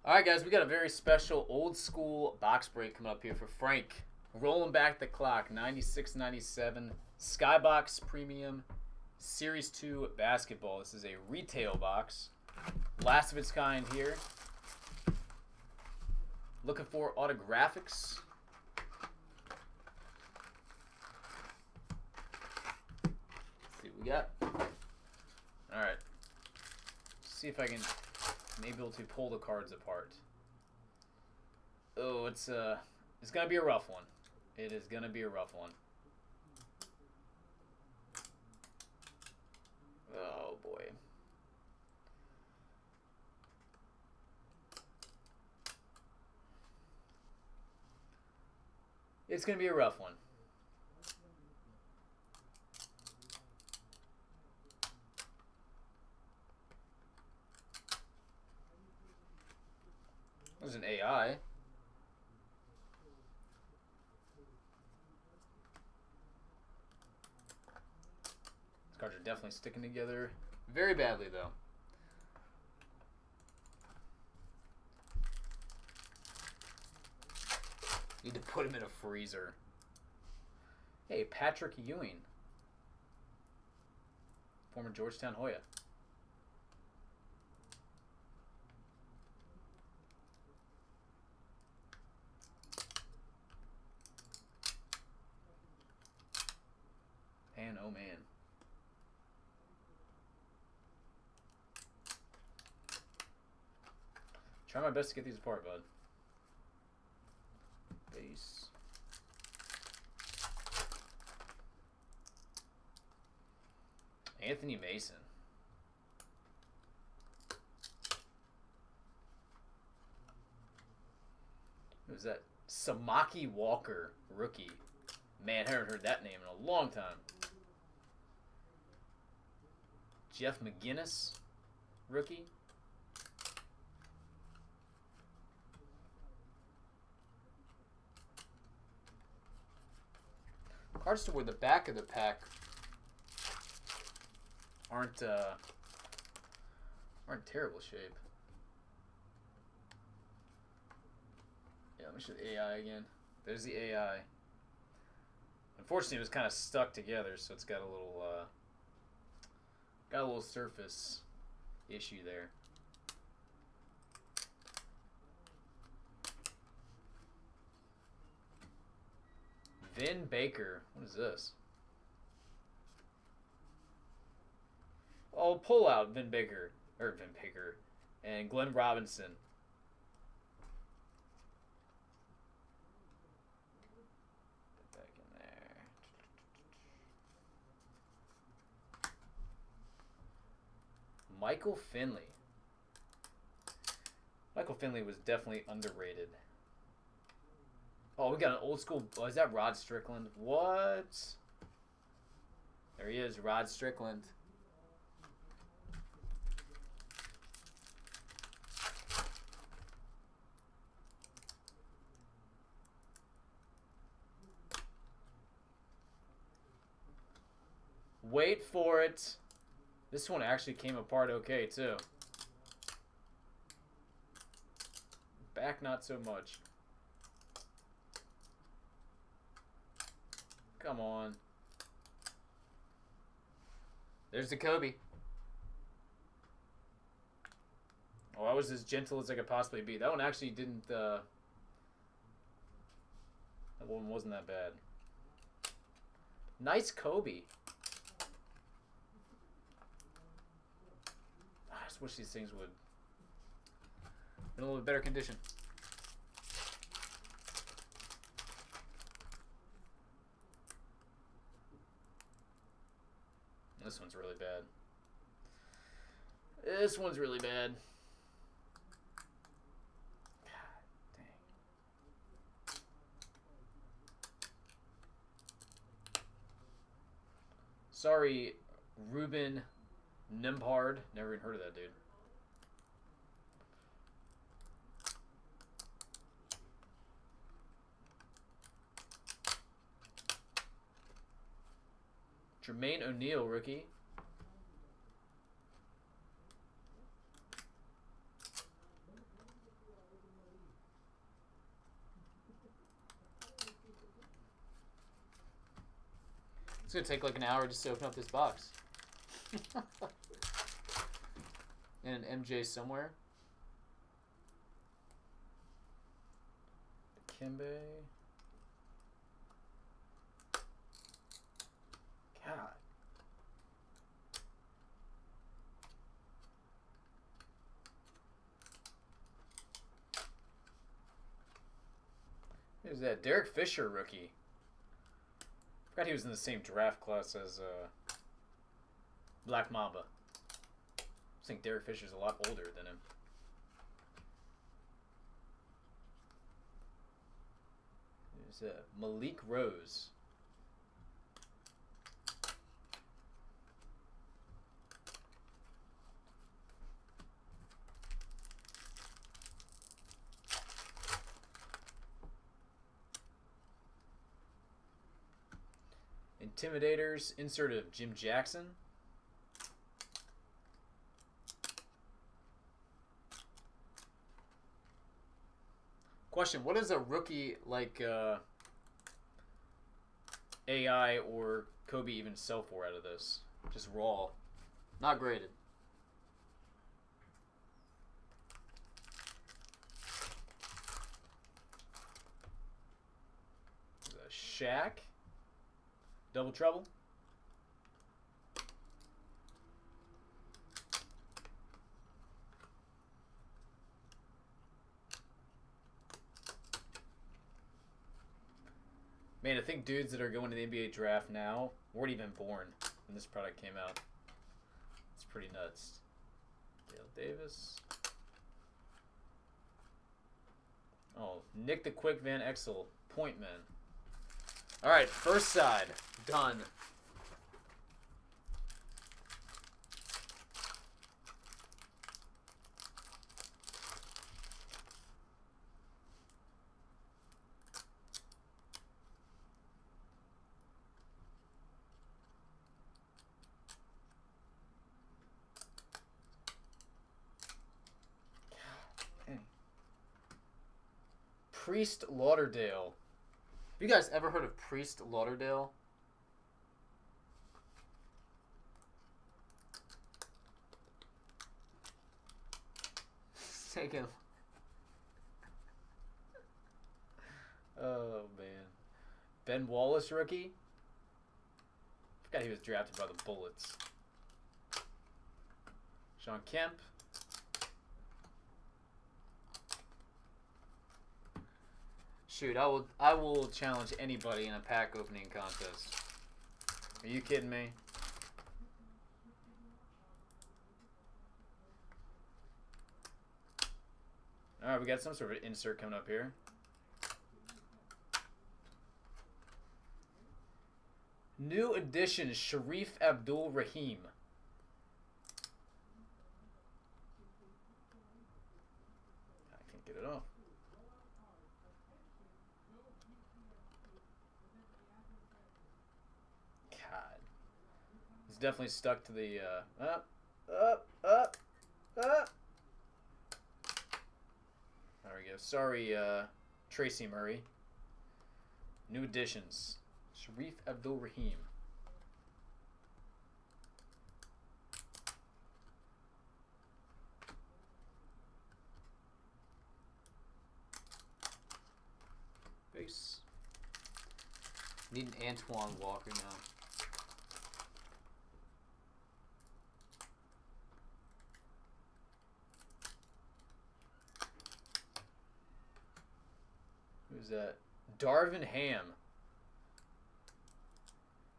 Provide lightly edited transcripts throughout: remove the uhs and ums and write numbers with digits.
All right, guys, we got a very special old school box break coming up here for Frank. Rolling back the clock, 96-97 Skybox Premium Series 2 basketball. This is a retail box. Last of its kind here. Looking for autographics. Let's see what we got. All right. See if I can maybe able to pull the cards apart. Oh, it's gonna be a rough one. It is gonna be a rough one. Oh boy. It's gonna be a rough one. There's an AI. These cards are definitely sticking together very badly, though. Need to put him in a freezer. Hey, Patrick Ewing. Former Georgetown Hoya. Man, oh man. Try my best to get these apart, bud. Base. Anthony Mason. Who's that? Samaki Walker, rookie. Man, I haven't heard that name in a long time. Jeff McGinnis, rookie. Cards toward the back of the pack aren't terrible shape. Yeah, let me show the AI again. There's the AI. Unfortunately, it was kind of stuck together, so it's got a little surface issue there. Vin Baker. What is this? Oh, pull out Vin Baker. And Glenn Robinson. Put back in there. Michael Finley. Michael Finley was definitely underrated. Oh, we got an old school. Oh, is that Rod Strickland? What? There he is, Rod Strickland. Wait for it. This one actually came apart okay, too. Back, not so much. Come on. There's the Kobe. Oh, I was as gentle as I could possibly be. That one actually didn't, that one wasn't that bad. Nice Kobe. I just wish these things would be in a little bit better condition. This one's really bad. This one's really bad. God dang. Sorry, Ruben Nembhard. Never even heard of that dude. Jermaine O'Neal, rookie. It's gonna take like an hour just to open up this box. And an MJ somewhere. Kimbe. God. Who's that? Derek Fisher rookie. Forgot he was in the same draft class as Black Mamba. I think Derek Fisher's a lot older than him. There's Malik Rose. Intimidators, insert of Jim Jackson. Question, what does a rookie like AI or Kobe even sell for out of this? Just raw. Not graded. Shaq. Double Trouble. Man, I think dudes that are going to the NBA draft now weren't even born when this product came out. It's pretty nuts. Dale Davis. Oh, Nick the Quick Van Exel. Point man. All right, first side. Done. Priest Lauderdale. Have you guys ever heard of Priest Lauderdale? Take him. Oh, man. Ben Wallace rookie? Forgot he was drafted by the Bullets. Sean Kemp. Shoot, I will challenge anybody in a pack opening contest. Are you kidding me? Alright, we got some sort of insert coming up here. New edition, Sharif Abdul Rahim. I can't get it off. God. He's definitely stuck to the, up. There we go. Sorry, Tracy Murray. New additions. Sharif Abdul Rahim. Base. Need an Antoine Walker now. Who's that? Darvin Ham.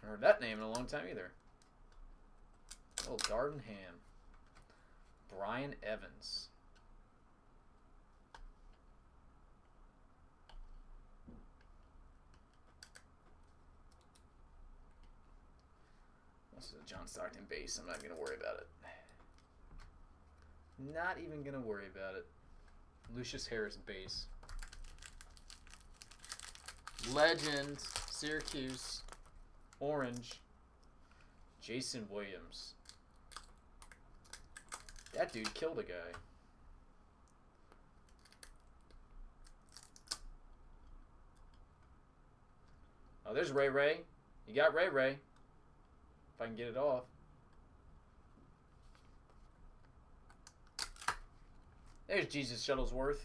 I haven't heard that name in a long time either. Oh, Darvin Ham. Brian Evans. This is a John Stockton base. I'm not going to worry about it. Not even going to worry about it. Lucius Harris base. Legend, Syracuse, orange, Jason Williams. That dude killed a guy. Oh, there's Ray Ray. You got Ray Ray. if I can get it off. There's Jesus Shuttlesworth.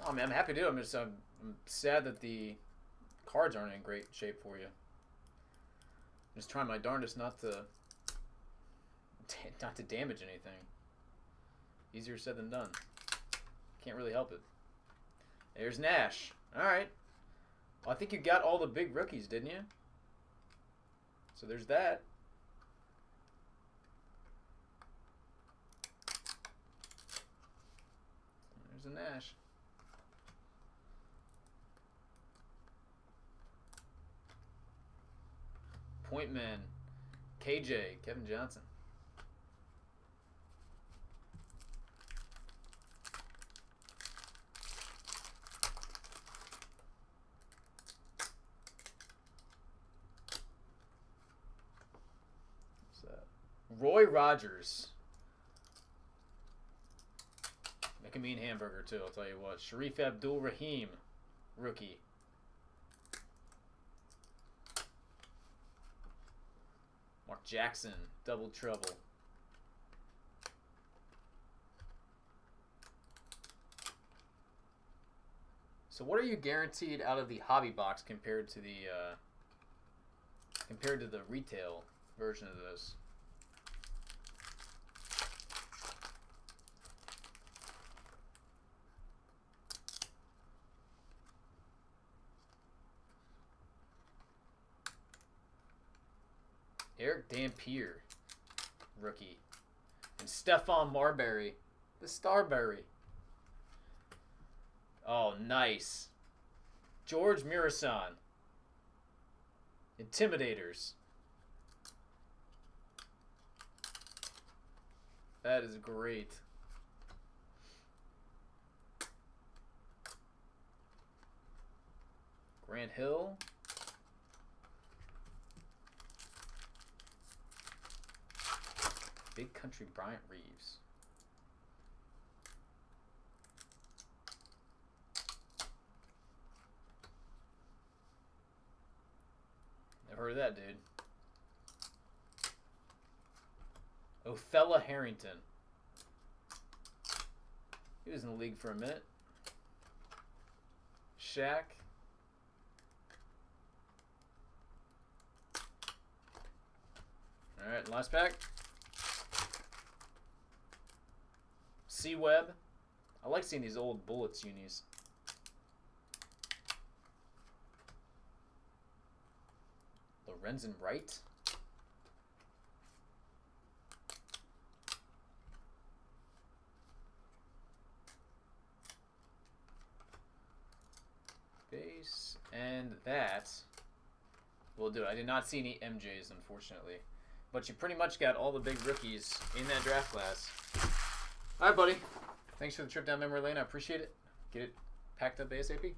Oh man, I'm happy to do it. I'm sad that the cards aren't in great shape for you. I'm just trying my darndest not to damage anything. Easier said than done. Can't really help it. There's Nash. All right. Well, I think you got all the big rookies, didn't you? So there's that. There's a Nash. Point man, KJ, Kevin Johnson. What's that? Roy Rogers. Make a mean hamburger too, I'll tell you what. Sharif Abdul-Rahim, rookie. Mark Jackson, double trouble. So what are you guaranteed out of the hobby box compared to the retail version of this? Eric Dampier, rookie. And Stephon Marbury, the Starberry. Oh, nice. George Mirasan. Intimidators. That is great. Grant Hill. Big Country Bryant Reeves. Never heard of that, dude. Othella Harrington. He was in the league for a minute. Shaq. Alright, last pack. C-Web. I like seeing these old Bullets unis. Lorenzen Wright. Base. And that will do it. I did not see any MJs, unfortunately. But you pretty much got all the big rookies in that draft class. All right, buddy. Thanks for the trip down memory lane. I appreciate it. Get it packed up ASAP.